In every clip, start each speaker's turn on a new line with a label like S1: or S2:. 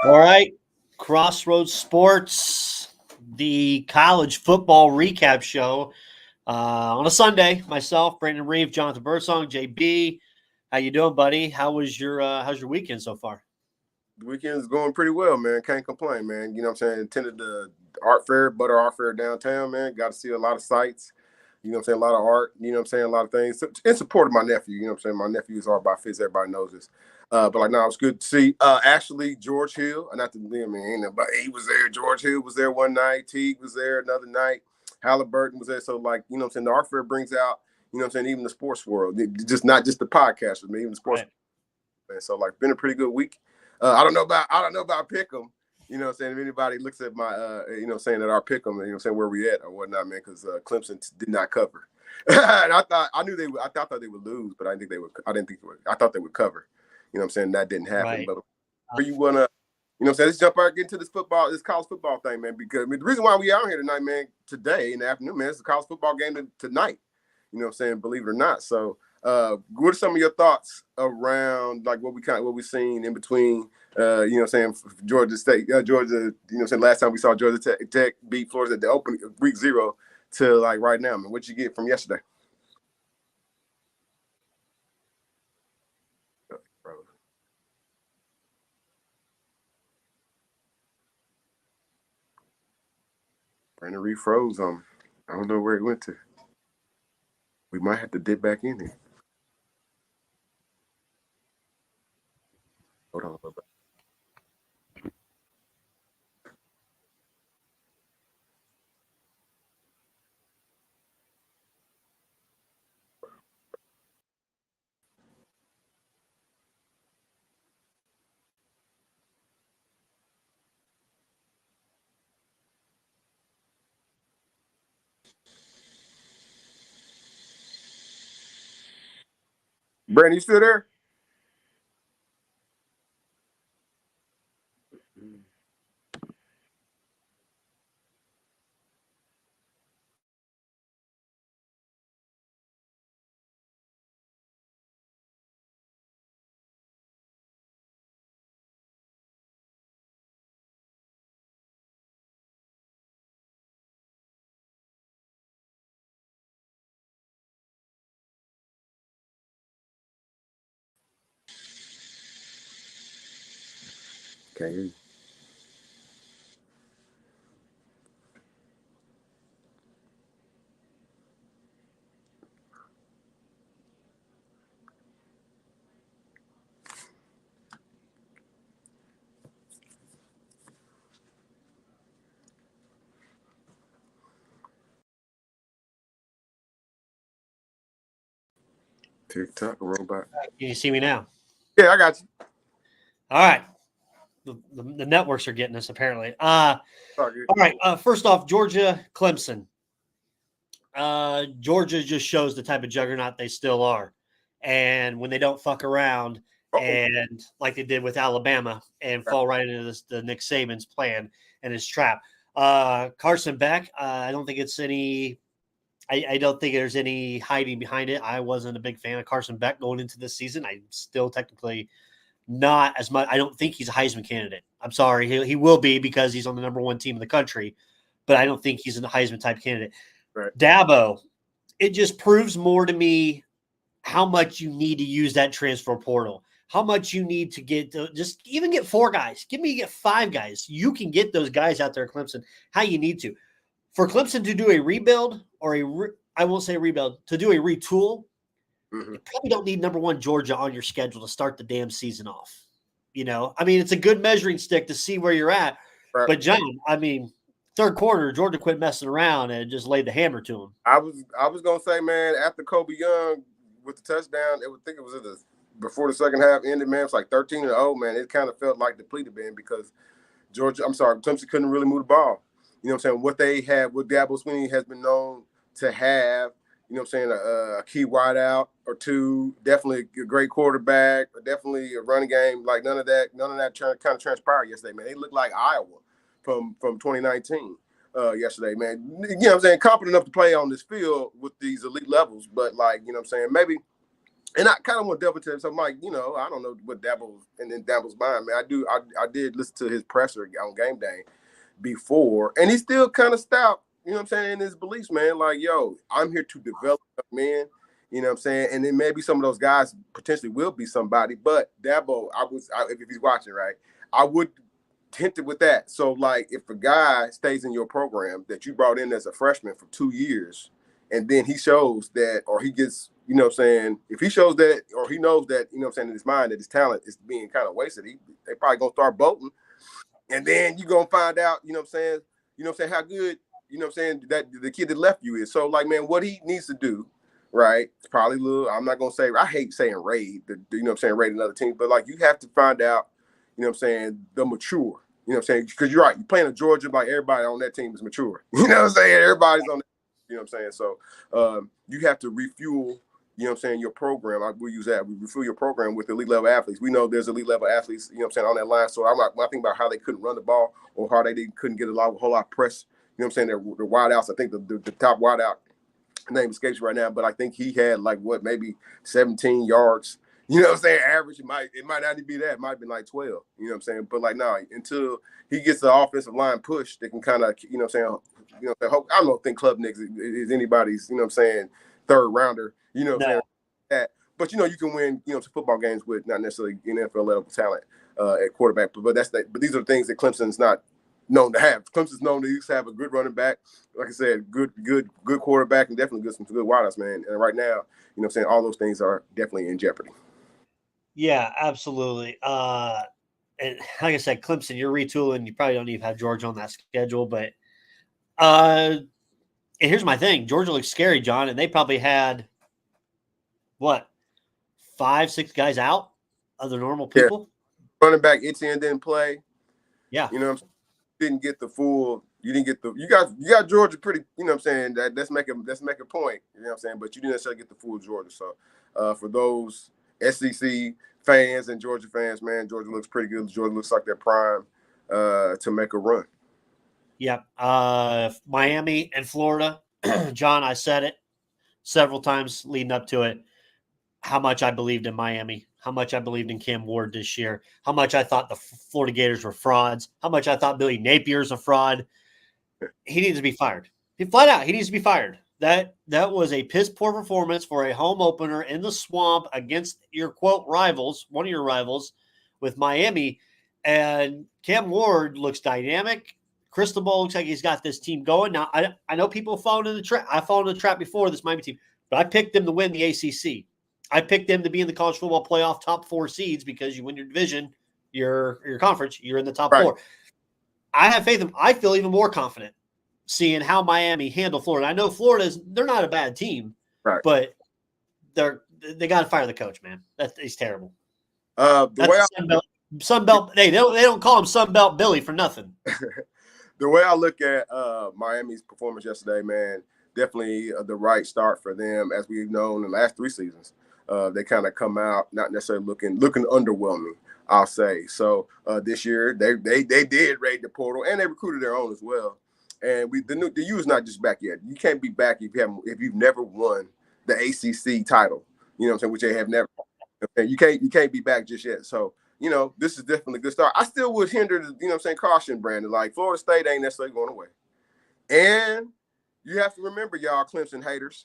S1: All right. Crossroads Sports, the college football recap show on a Sunday. Myself, Brandon Reeve, Jonathan Birdsong, JB. How you doing, buddy? How's your weekend so far?
S2: The weekend's going pretty well, man. Can't complain, man. You know what I'm saying? Attended the art fair, Butter Art Fair downtown, man. Got to see a lot of sights. You know what I'm saying? A lot of art. You know what I'm saying? A lot of things. In support of my nephew. You know what I'm saying? My nephew is art by Fitz. Everybody knows this. But like, now it's good to see. Actually, George Hill. Not to me, man. But he was there. George Hill was there one night. Teague was there another night. Halliburton was there. So, like, you know what I'm saying? The art fair brings out, you know what I'm saying, even the sports world. Just not just the podcasters, but even the sports. Right. So, like, been a pretty good week. I don't know about Pick'em. You know what I'm saying? If anybody looks at my, you know, saying that our Pick'em, you know what I'm saying, where we at or whatnot, man, because Clemson did not cover. And I thought they would lose, but I didn't think they would. I thought they would cover. You know what I'm saying? That didn't happen. Right. But where you want to, you know what I'm saying, let's jump out, get into this college football thing, man, because the reason why we out here tonight, man, today in the afternoon, man, it's a college football game tonight. You know what I'm saying? Believe it or not. So, what are some of your thoughts around like what we seen in between? You know what I'm saying, Georgia State, Georgia. You know what I'm saying, last time we saw Georgia Tech beat Florida at the open week 0 to like right now, man. What you get from yesterday? Brandon Reed froze on me. I don't know where he went to. We might have to dip back in here. Hold on a little bit. Brandon, you still there? Can't hear you. TikTok robot.
S1: Can you see me now?
S2: Yeah, I got you.
S1: All right. The networks are getting us apparently. All right. First off, Georgia, Clemson. Georgia just shows the type of juggernaut they still are. And when they don't fuck around and like they did with Alabama and fall right into the Nick Saban's plan and his trap. Carson Beck, I don't think it's any I don't think there's any hiding behind it. I wasn't a big fan of Carson Beck going into this season. I'm still technically not as much. I don't think he's a Heisman candidate. I'm sorry. He will be because he's on the number 1 team in the country, but I don't think he's a Heisman type candidate. Right. Dabo, it just proves more to me how much you need to use that transfer portal, how much you need to just even get 4 guys. Get 5 guys. You can get those guys out there at Clemson how you need to. For Clemson to do a rebuild or I won't say rebuild, to do a retool, you probably don't need number 1 Georgia on your schedule to start the damn season off. You know, I mean, it's a good measuring stick to see where you're at. Right. But John, I mean, third quarter, Georgia quit messing around and just laid the hammer to him.
S2: I was gonna say, man, after Kobe Young with the touchdown, I think it was before the second half ended, man. It's like 13-0, man. It kind of felt like depleted, man, because Clemson couldn't really move the ball. You know what I'm saying? What they had, what Dabo Swinney has been known to have, you know what I'm saying, a key wideout or 2, definitely a great quarterback, definitely a running game. Like none of that kind of transpired yesterday, man. They looked like Iowa from 2019 yesterday, man. You know what I'm saying? Competent enough to play on this field with these elite levels, but like, you know what I'm saying, maybe And I kind of want to delve into it. So, Mike, I don't know what Dabo's mind, man. I did listen to his presser on game day before, and he's still kind of stout, in his beliefs, man. Like, yo, I'm here to develop men, and then maybe some of those guys potentially will be somebody. But Dabo, if he's watching, right, I would hint it with that. So, like, if a guy stays in your program that you brought in as a freshman for 2 years, and then he shows that, or he gets, if he shows that, or he knows that, in his mind that his talent is being kind of wasted, they probably gonna start bolting. And then you're gonna find out, how good, that the kid that left you is. So, like, man, what he needs to do, right? It's probably a little, I'm not gonna say, I hate saying raid, raid another team, but like, you have to find out, the mature, because you're right, you're playing a Georgia, like, everybody on that team is mature. Everybody's on that, so you have to refuel, your program. We use that. We refill your program with elite level athletes. We know there's elite level athletes, on that line. So when I think about how they couldn't run the ball, or how they couldn't get a whole lot of press, they're wide outs. I think the top wide out name escapes right now, but I think he had maybe 17 yards. Average. It might not even be that. It might have been like 12. But like, no, until he gets the offensive line push, they can kind of, I don't think Club Nicks is anybody's, third rounder,
S1: No.
S2: that. But you can win, some football games with not necessarily NFL level talent at quarterback. But But these are the things that Clemson's not known to have. Clemson's known to used to have a good running back, like I said, good quarterback, and definitely some good wideouts, man. And right now, all those things are definitely in jeopardy.
S1: Yeah, absolutely. And like I said, Clemson, you're retooling. You probably don't even have Georgia on that schedule, but and here's my thing: Georgia looks scary, John, and they probably had what 5, 6 guys out of the normal people.
S2: Yeah. Running back Etienne didn't play.
S1: Yeah,
S2: didn't get the full. You got Georgia pretty. Let's make a point. But you didn't necessarily get the full Georgia. So for those SEC fans and Georgia fans, man, Georgia looks pretty good. Georgia looks like they're prime to make a run.
S1: Yeah. Miami and Florida. John, I said it several times leading up to it, how much I believed in Miami, how much I believed in Cam Ward this year, how much I thought the Florida Gators were frauds, how much I thought Billy Napier's a fraud. He needs to be fired. Flat out, he needs to be fired. That was a piss poor performance for a home opener in the swamp against your quote rivals, one of your rivals with Miami. And Cam Ward looks dynamic. Cristobal looks like he's got this team going. Now, I know people fallen in the trap. I fallen in the trap before this Miami team, but I picked them to win the ACC. I picked them to be in the college football playoff top 4 seeds because you win your division, your conference, you're in the top 4. I have faith in them. I feel even more confident seeing how Miami handle Florida. I know they're not a bad team,
S2: right?
S1: But they got to fire the coach, man. He's terrible. Sun Belt. They don't call him Sun Belt Billy for nothing.
S2: The way I look at Miami's performance yesterday, man, definitely the right start for them. As we've known in the last 3 seasons, they kind of come out not necessarily looking underwhelming, I'll say. So this year they did raid the portal and they recruited their own as well. And the U is not just back yet. You can't be back if you've never won the ACC title. Which they have never. You can't be back just yet. So this is definitely a good start. I still would hinder the caution, Brandon. Like, Florida State ain't necessarily going away. And you have to remember, y'all Clemson haters,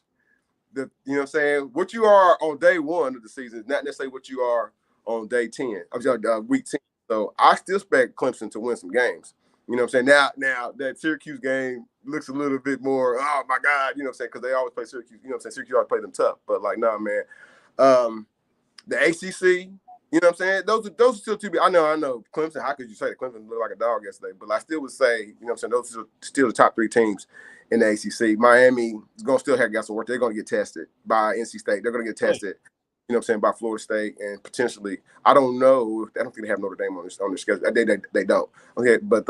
S2: what you are on day 1 of the season is not necessarily what you are on day 10. I'm sorry, week 10. So I still expect Clemson to win some games. Now that Syracuse game looks a little bit more, oh my God, because they always play Syracuse, Syracuse always play them tough. But like, nah, man. The ACC, those are still two. I know. Clemson, how could you say that Clemson looked like a dog yesterday? But I still would say, those are still the top 3 teams in the ACC. Miami is going to still have got some work. They're going to get tested by NC State. They're going to get tested, by Florida State, and potentially, I don't know. I don't think they have Notre Dame on their schedule. They don't. Okay, but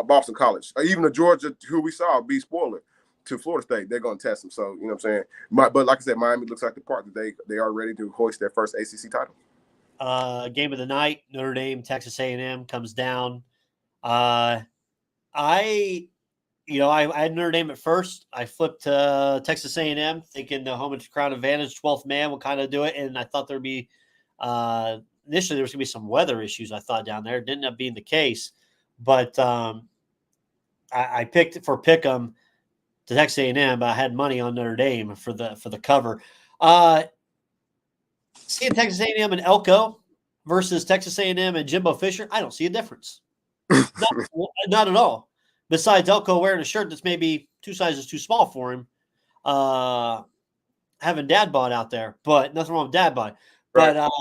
S2: Boston College, or even the Georgia, who we saw be spoiler to Florida State, they're going to test them. So, but like I said, Miami looks like the part that they are ready to hoist their first ACC title.
S1: Game of the night, Notre Dame, Texas A&M comes down. I I had Notre Dame at first. I flipped to Texas A&M, thinking the home and crowd advantage, 12th man will kind of do it. And I thought there'd be initially there was going to be some weather issues. I thought down there, it didn't end up being the case, but I picked for Pick'em to Texas A&M, but I had money on Notre Dame for the cover. Seeing Texas A&M and Elko versus Texas A&M and Jimbo Fisher, I don't see a difference. Not at all. Besides Elko wearing a shirt that's maybe 2 sizes too small for him, having dad bod out there, but nothing wrong with dad bod. Right. But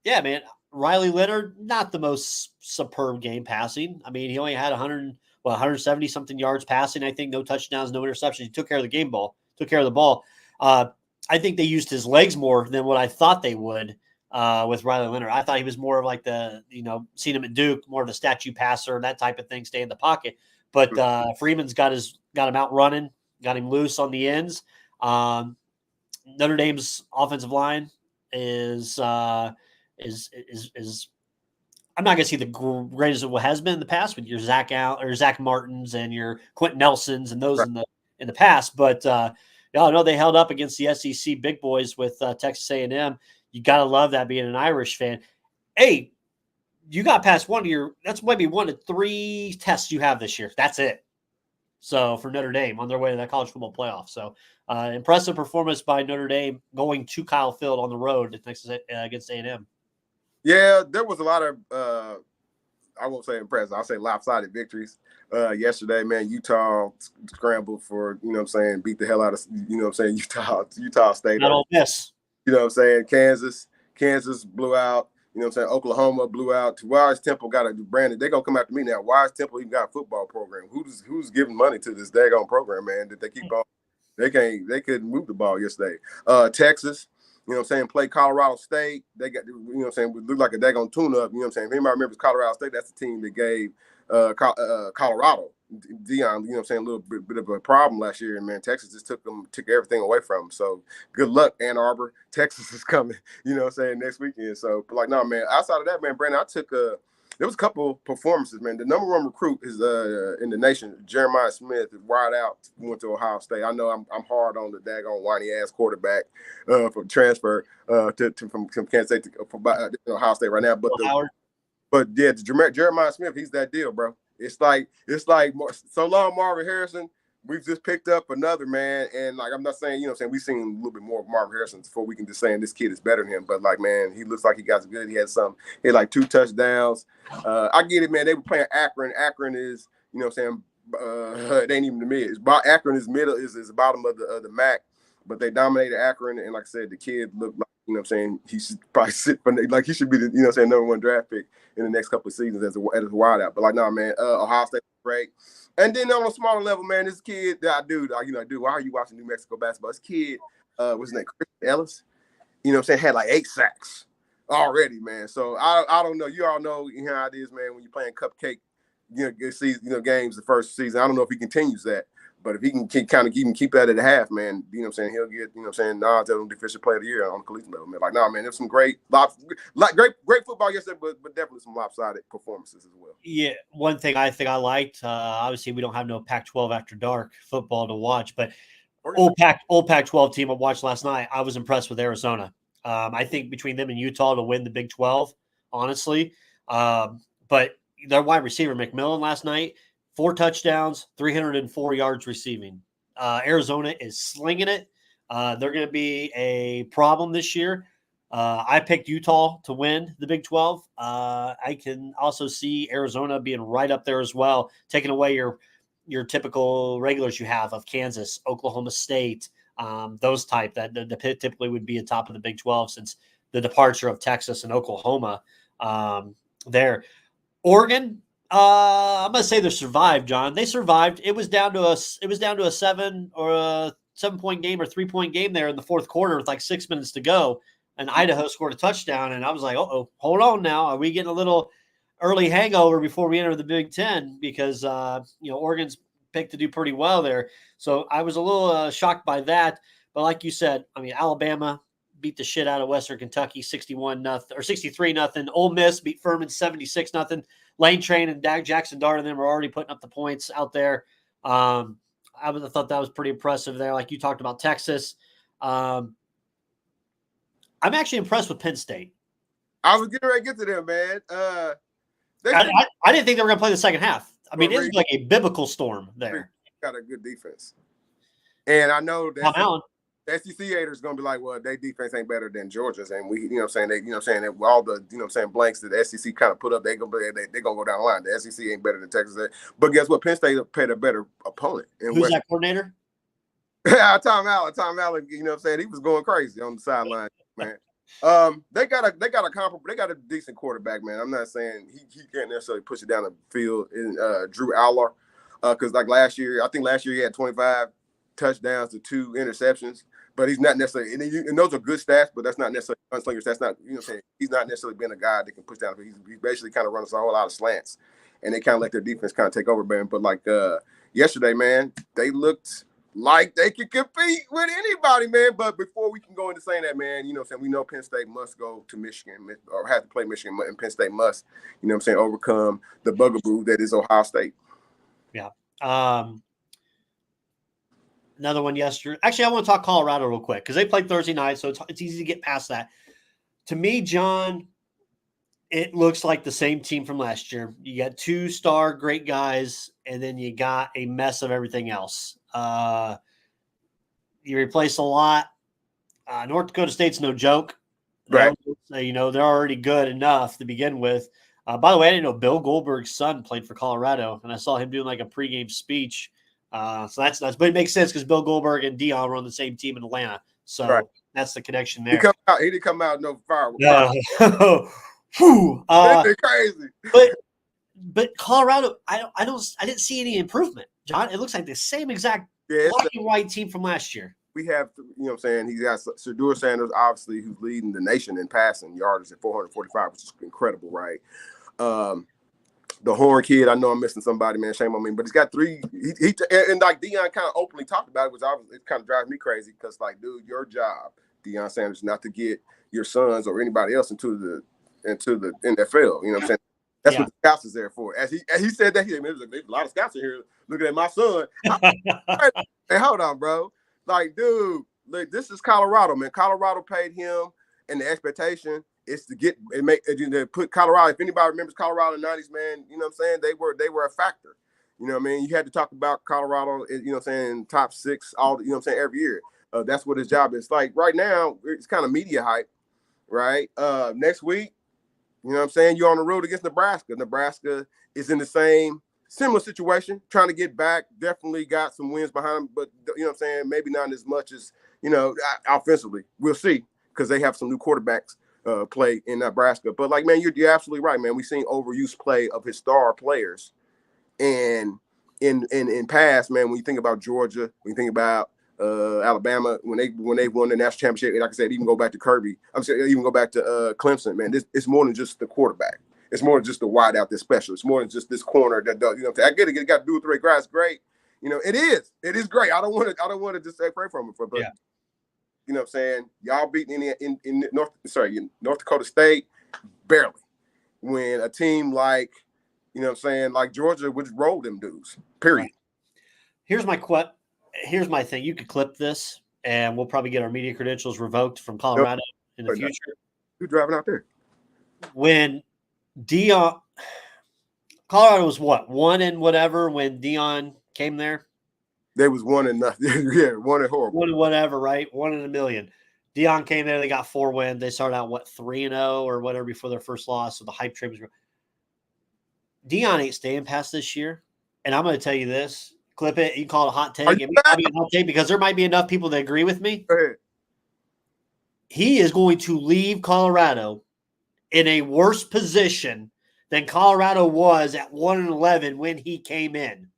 S1: yeah, man, Riley Leonard, not the most superb game passing. I mean, he only had 170 something yards passing. I think no touchdowns, no interceptions. He took care of the ball. I think they used his legs more than what I thought they would with Riley Leonard. I thought he was more of like seen him at Duke, more of a statue passer, that type of thing, stay in the pocket. But Freeman's got him out running, got him loose on the ends. Notre Dame's offensive line is I'm not going to see the greatest of what has been in the past with your Zach Martins and your Quentin Nelsons and those right. in the past, but y'all know they held up against the SEC big boys with Texas A&M. You got to love that being an Irish fan. Hey, you got past that's maybe 1 to 3 tests you have this year. That's it. So for Notre Dame on their way to that college football playoff. So impressive performance by Notre Dame going to Kyle Field on the road against A&M.
S2: Yeah, there was a lot of, I won't say impressive, I'll say lopsided victories. Yesterday, man, Utah scrambled for, beat the hell out of, Utah State.
S1: Not Ole Miss.
S2: Kansas blew out. Oklahoma blew out. Wise Temple got a Brandon. They're gonna come after me now. Wise Temple even got a football program. Who's giving money to this daggone program, man? That they keep on. They couldn't move the ball yesterday. Texas, play Colorado State. They got, look like a daggone tune-up. If anybody remembers Colorado State, that's the team that gave Colorado Dion, a little bit of a problem last year, and man, Texas just took everything away from them. So good luck, Ann Arbor. Texas is coming, next weekend. So, but no, man. Outside of that, man, Brandon, I took there was a couple performances, man. The number 1 recruit is in the nation, Jeremiah Smith, is wide out, went to Ohio State. I know I'm hard on the daggone whiny ass quarterback from transfer from Kansas State to Ohio State right now, but yeah, Jeremiah Smith, he's that deal, bro. It's like so long, Marvin Harrison. We've just picked up another man, and I'm not saying, we've seen a little bit more of Marvin Harrison before we can just saying this kid is better than him. But man, he looks like he got good. He had 2 touchdowns. I get it, man. They were playing Akron. Akron is, it ain't even the mid. Akron is middle, is the bottom of the MAC, but they dominated Akron, and like I said, the kid looked like, he should probably sit for, he should be the, number 1 draft pick in the next couple of seasons as a wide out. But no, man, Ohio State was great. And then on a smaller level, man, this kid that I do, why are you watching New Mexico basketball? This kid, what's his name, Chris Ellis, had 8 sacks already, man. So I don't know. You all know how it is, man, when you're playing cupcake, games the first season. I don't know if he continues that. But if he can keep that at a half, man, he'll get, nods at Defensive Player of the Year on the collegiate level, man. Man, there's some great football yesterday, but definitely some lopsided performances as well.
S1: Yeah, one thing I think I liked, obviously we don't have no Pac-12 after dark football to watch, but old Pac-12 team I watched last night, I was impressed with Arizona. I think between them and Utah to win the Big 12, honestly. But their wide receiver, McMillan, last night, 4 touchdowns, 304 yards receiving. Arizona is slinging it. They're going to be a problem this year. I picked Utah to win the Big 12. I can also see Arizona being right up there as well, taking away your typical regulars you have of Kansas, Oklahoma State, those type that typically would be atop of the Big 12 since the departure of Texas and Oklahoma there. Oregon, I'm gonna say they survived, John. They survived. It was down to a 7-point game or 3-point game there in the fourth quarter with 6 minutes to go, and Idaho scored a touchdown. And I was like, "Oh, hold on now. Are we getting a little early hangover before we enter the Big Ten?" Because Oregon's picked to do pretty well there. So I was a little shocked by that. But like you said, I mean, Alabama beat the shit out of Western Kentucky 61-0 or 63-0. Ole Miss beat Furman 76-0. Lane Train and Jackson Dart and them were already putting up the points out there. I thought that was pretty impressive there. Like you talked about Texas. I'm actually impressed with Penn State.
S2: I was getting ready to get to them, man.
S1: I didn't think they were going to play the second half. I mean, it's like a biblical storm there.
S2: Got a good defense. And I know that the SEC haters going to be like, well, their defense ain't better than Georgia's. And we, that all the, blanks that the SEC kind of put up, they're going to go down the line. The SEC ain't better than Texas. But guess what? Penn State played a better opponent.
S1: Who's that coordinator?
S2: Tom Allen, he was going crazy on the sideline, man. They got a decent quarterback, man. I'm not saying he can't necessarily push it down the field in Drew Aller. Because like last year he had 25 touchdowns to 2 interceptions, but he's not necessarily, and those are good stats, but that's not necessarily unslingers. That's not, he's not necessarily been a guy that can push down. He's basically kind of runs a whole lot of slants, and they kind of let their defense kind of take over, man. But like yesterday, man, they looked like they could compete with anybody, man. But before we can go into saying that, man, we know Penn State must go to Michigan or have to play Michigan, and Penn State must, overcome the bugaboo that is Ohio State.
S1: Yeah. Another one yesterday. Actually, I want to talk Colorado real quick because they played Thursday night, so it's easy to get past that. To me, John, it looks like the same team from last year. You got 2-star great guys, and then you got a mess of everything else. You replace a lot. North Dakota State's no joke.
S2: Right.
S1: They're already good enough to begin with. By the way, I didn't know Bill Goldberg's son played for Colorado, and I saw him doing like a pregame speech. So that's nuts. But it makes sense because Bill Goldberg and Deion were on the same team in Atlanta. So That's the connection there.
S2: He didn't come out no fire.
S1: Crazy. But Colorado, I didn't see any improvement, John. It looks like the same exact black and white team from last year.
S2: We have, he got Shedeur Sanders, obviously, who's leading the nation in passing yardage at 445, which is incredible, right? The Horn kid, I know I'm missing somebody, man. Shame on me, but he's got 3. And like Deion kind of openly talked about it, it kind of drives me crazy because, like, dude, your job, Deion Sanders, not to get your sons or anybody else into the NFL. You know what I'm saying? That's what the scouts is there for. As he said that, there's a lot of scouts in here looking at my son. Hey, hold on, bro. Like, dude, look, this is Colorado, man. Colorado paid him, and the expectation is to put Colorado. If anybody remembers Colorado in the 90s, man, you know what I'm saying? They were a factor. You know what I mean? You had to talk about Colorado, top 6, every year. That's what his job is. Like right now, it's kind of media hype, right? Next week, you're on the road against Nebraska. Nebraska is in the similar situation, trying to get back. Definitely got some wins behind them, but maybe not as much as offensively. We'll see because they have some new quarterbacks play in Nebraska. But like, man, you're absolutely right, man. We've seen overuse play of his star players, and in past, man, when you think about Georgia, when you think about Alabama, when they won the national championship, like I said, even go back to Kirby. I'm saying even go back to Clemson, man. It's more than just the quarterback. It's more than just the wide out, this special. It's more than just this corner that does. I get it. It got to do with 3 guys. Great. It is. It is great. I don't want to just say pray from it, but you know what I'm saying? Y'all beating in North Dakota State barely. When a team like, like Georgia would roll them dudes. Period.
S1: Right. Here's my thing. You could clip this, and we'll probably get our media credentials revoked from Colorado in the future.
S2: Who's driving out there?
S1: When Colorado was what, 1 and whatever when Deion came there?
S2: They was 1 and nothing. Yeah, 1 and horrible.
S1: 1 and whatever, right? 1 in a million. Deion came there. They got 4 wins. They started out 3-0 or whatever before their first loss. So the hype train was. Deion ain't staying past this year, and I'm going to tell you this. Clip it. You can call it a hot take. It might be a hot take because there might be enough people that agree with me.
S2: Go ahead.
S1: He is going to leave Colorado in a worse position than Colorado was at 1-11 when he came in.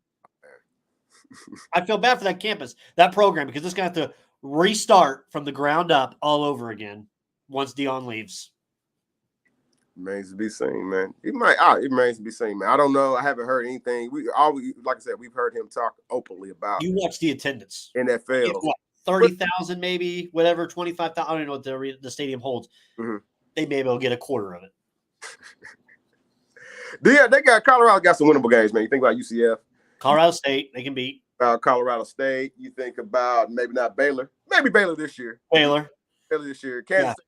S1: I feel bad for that campus, that program, because it's going to have to restart from the ground up all over again once Deion leaves.
S2: Remains to be seen, man. It remains to be seen, man. I don't know. I haven't heard anything. Like I said, we've heard him talk openly about.
S1: You watch the attendance.
S2: NFL.
S1: 30,000 maybe, whatever, 25,000. I don't even know what the stadium holds.
S2: Mm-hmm.
S1: They may be able to get a quarter of it.
S2: Colorado got some winnable games, man. You think about UCF.
S1: Colorado State, they can beat.
S2: about Colorado State. You think about maybe not Baylor. Maybe Baylor this year.
S1: Baylor
S2: this year. Kansas State,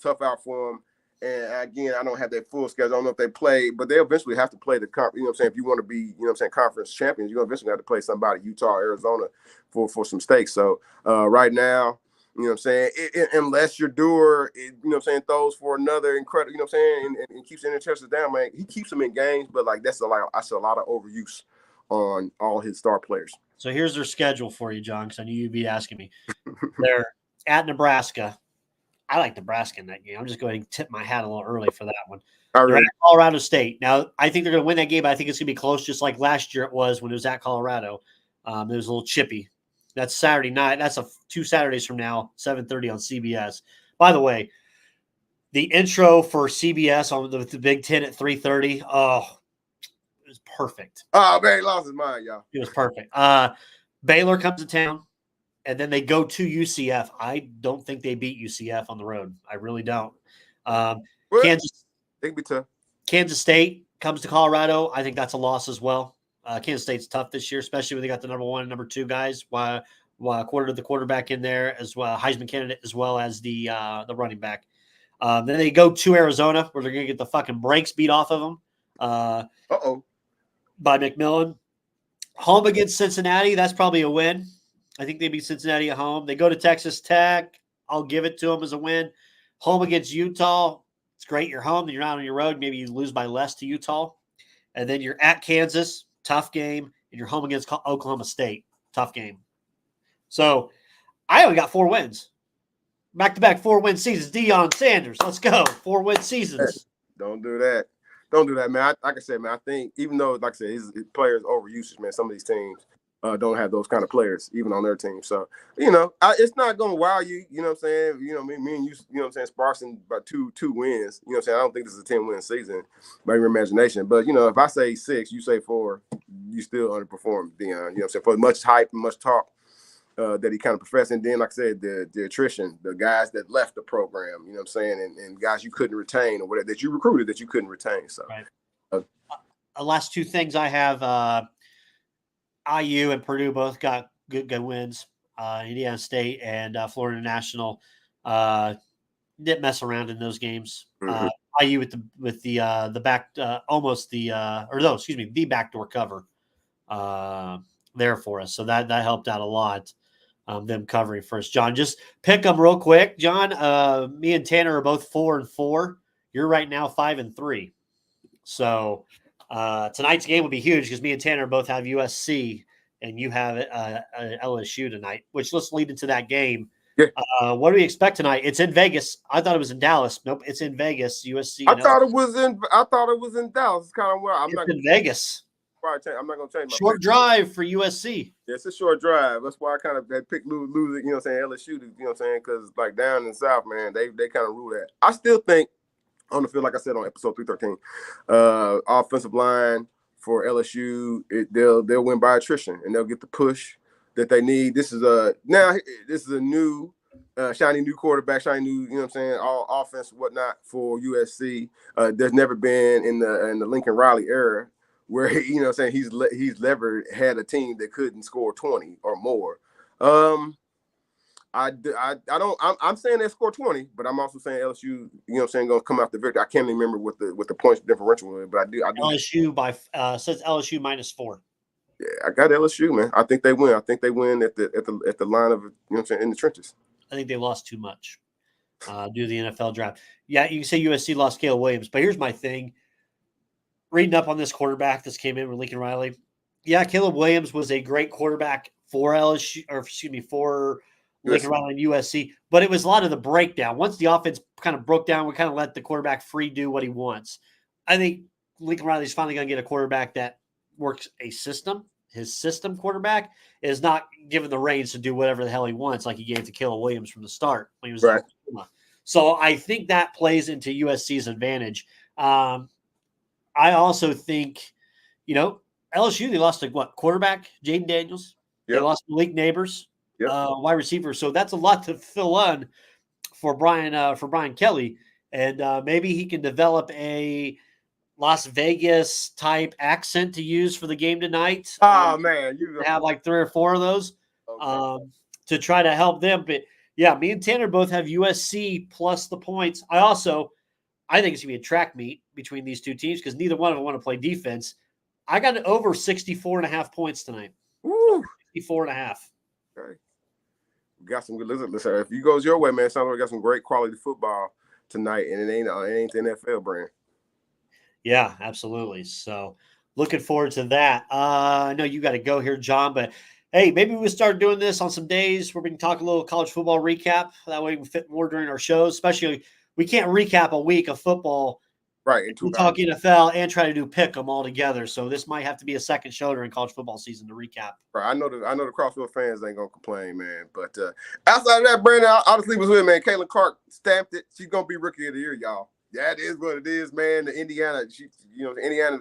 S2: tough out for them. And again, I don't have that full schedule. I don't know if they play, but they eventually have to play the conference. You know what I'm saying? If you want to be, you know what I'm saying, conference champions, you're going to eventually have to play somebody, Utah, Arizona, for some stakes. So right now, you know what I'm saying, unless your doer, you know what I'm saying, throws for another incredible, you know what I'm saying, and keeps the interceptions down, man, he keeps them in games, but like I see a lot of overuse on all his star players.
S1: So here's their schedule for you, John, because I knew you'd be asking me. They're at Nebraska. I like Nebraska in that game. I'm just going to tip my hat a little early for that one. They're at Colorado State. Now, I think they're going to win that game, but I think it's going to be close, just like last year it was when it was at Colorado. It was a little chippy. That's Saturday night. That's 2 Saturdays from now, 7:30 on CBS. By the way, the intro for CBS on the Big Ten at 3:30. Oh, it was perfect.
S2: Oh, man, he lost his mind, y'all.
S1: It was perfect. Baylor comes to town, and then they go to UCF. I don't think they beat UCF on the road. I really don't. Kansas State comes to Colorado. I think that's a loss as well. Kansas State's tough this year, especially when they got the number 1 and number 2 guys. The quarterback in there as well, Heisman candidate, as well as the running back. Then they go to Arizona, where they're going to get the fucking brakes beat off of them. By McMillan. Home against Cincinnati, that's probably a win. I think they beat Cincinnati at home. They go to Texas Tech. I'll give it to them as a win. Home against Utah. It's great. You're home. You're not on your road. Maybe you lose by less to Utah. And then you're at Kansas. Tough game. And you're home against Oklahoma State. Tough game. So I only got 4 wins. Back-to-back 4-win seasons. Deion Sanders. Let's go. 4-win seasons.
S2: Don't do that. Don't do that, man. Like I said, man, I think even though, like I said, his players overusage, man, some of these teams don't have those kind of players even on their team. So, you know, it's not going to wow you. You know what I'm saying? You know, me and you, you know what I'm saying, sparsing by two wins. You know what I'm saying? I don't think this is a 10-win season by your imagination. But, you know, if I say 6, you say 4, you still underperform, Deion. You know what I'm saying? For much hype and much talk that he kind of professed. And then, like I said, the attrition, the guys that left the program, you know what I'm saying, and guys you couldn't retain or whatever, that you recruited that you couldn't retain. So,
S1: right. Last 2 things I have, IU and Purdue both got good wins. Indiana State and Florida National didn't mess around in those games.
S2: Mm-hmm.
S1: IU with the backdoor cover there for us. So that helped out a lot. Them covering first. John, just pick them real quick. John, me and Tanner are both 4-4. You're right now 5-3. So tonight's game will be huge because me and Tanner both have USC and you have LSU tonight, which let's lead into that game.
S2: Yeah.
S1: What do we expect tonight? It's in Vegas. I thought it was in Dallas. Nope, it's in Vegas. USC.
S2: I thought it was in Dallas. It's kind of where
S1: I'm not in Vegas.
S2: I'm not going to change my
S1: short drive for USC.
S2: Yeah, it's a short drive. That's why I kind of picked lose it, you know what I'm saying, LSU, you know what I'm saying, because like down in the South, man, they kind of rule that. I still think on the field, like I said on episode 313, offensive line for LSU, they'll win by attrition and they'll get the push that they need. This is a new shiny new quarterback, shiny new, you know what I'm saying, all offense, whatnot for USC. There's never been in the Lincoln Riley era where, you know what I'm saying, he's had a team that couldn't score 20 or more. I'm saying they score 20, but I'm also saying LSU, you know what I'm saying, gonna come out the victory. I can't remember what the points differential is, but I do.
S1: LSU says LSU -4.
S2: Yeah, I got LSU, man. I think they win. I think they win at the line of, you know what I'm saying, in the trenches.
S1: I think they lost too much due to the NFL draft. Yeah, you can say USC lost Caleb Williams, but here's my thing. Reading up on this quarterback, this came in with Lincoln Riley. Yeah, Caleb Williams was a great quarterback for for Lincoln Riley and USC, but it was a lot of the breakdown. Once the offense kind of broke down, we kind of let the quarterback free do what he wants. I think Lincoln Riley's finally going to get a quarterback that works a system. His system quarterback is not given the reins to do whatever the hell he wants, like he gave to Caleb Williams from the start when he was
S2: right.
S1: So I think that plays into USC's advantage. I also think, you know, LSU, they lost to quarterback, Jaden Daniels. Yep. They lost Malik Neighbors, wide receiver. So that's a lot to fill on for Brian Kelly. And maybe he can develop a Las Vegas type accent to use for the game tonight.
S2: Oh man,
S1: Have like 3 or 4 of those to try to help them. But yeah, me and Tanner both have USC plus the points. I think it's gonna be a track meet between these two teams because neither one of them want to play defense. I got it over 64.5 points tonight.
S2: Woo.
S1: 64.5.
S2: Okay. We got some good. Listen, if you goes your way, man, sounds like we got some great quality football tonight, and it ain't the NFL brand.
S1: Yeah, absolutely. So looking forward to that. I know you got to go here, John, but hey, maybe we'll start doing this on some days where we can talk a little college football recap. That way we can fit more during our shows, especially we can't recap a week of football.
S2: Right.
S1: We talk NFL and try to do pick them all together. So this might have to be a second show during college football season to recap.
S2: Right. I know the Crossville fans ain't gonna complain, man. But outside of that, Brandon, I'll just leave us with, man. Caitlin Clark stamped it. She's gonna be rookie of the year, y'all. That is what it is, man. The Indiana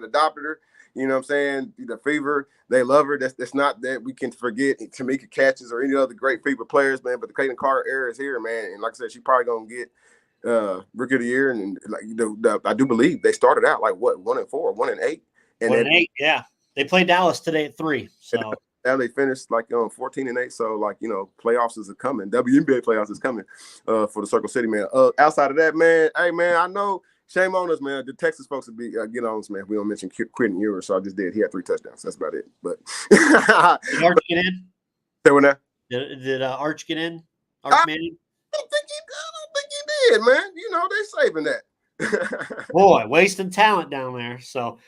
S2: adopted her. You know what I'm saying? The Fever, they love her. That's not that we can forget Tamika Catches or any other great Fever players, man. But the Caitlin Clark era is here, man. And like I said, she's probably gonna get rookie of the year. And like I do believe they started out like what 1-4, 1-8, and
S1: 1-8, yeah. They played Dallas today at 3. So
S2: now they finished like 14-8. So like playoffs is coming. WNBA playoffs is coming for the Circle City, man. Outside of that, man, hey man, I know. Shame on us, man. The Texas folks would be get on us, man. We don't mention Quentin Ewers, so I just did. He had 3 touchdowns. That's about it. But
S1: did Arch get in?
S2: Say what now?
S1: Did Arch get in? Arch Manning?
S2: I don't think he did, man. They saving that.
S1: Boy, wasting talent down there. So,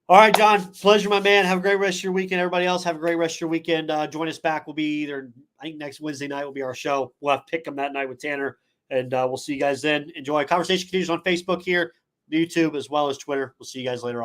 S1: all right, John, pleasure, my man. Have a great rest of your weekend. Everybody else, have a great rest of your weekend. Join us back. We'll be I think next Wednesday night will be our show. We'll have Pick 'em that night with Tanner. And we'll see you guys then. Enjoy. Conversation continues on Facebook here, YouTube, as well as Twitter. We'll see you guys later on.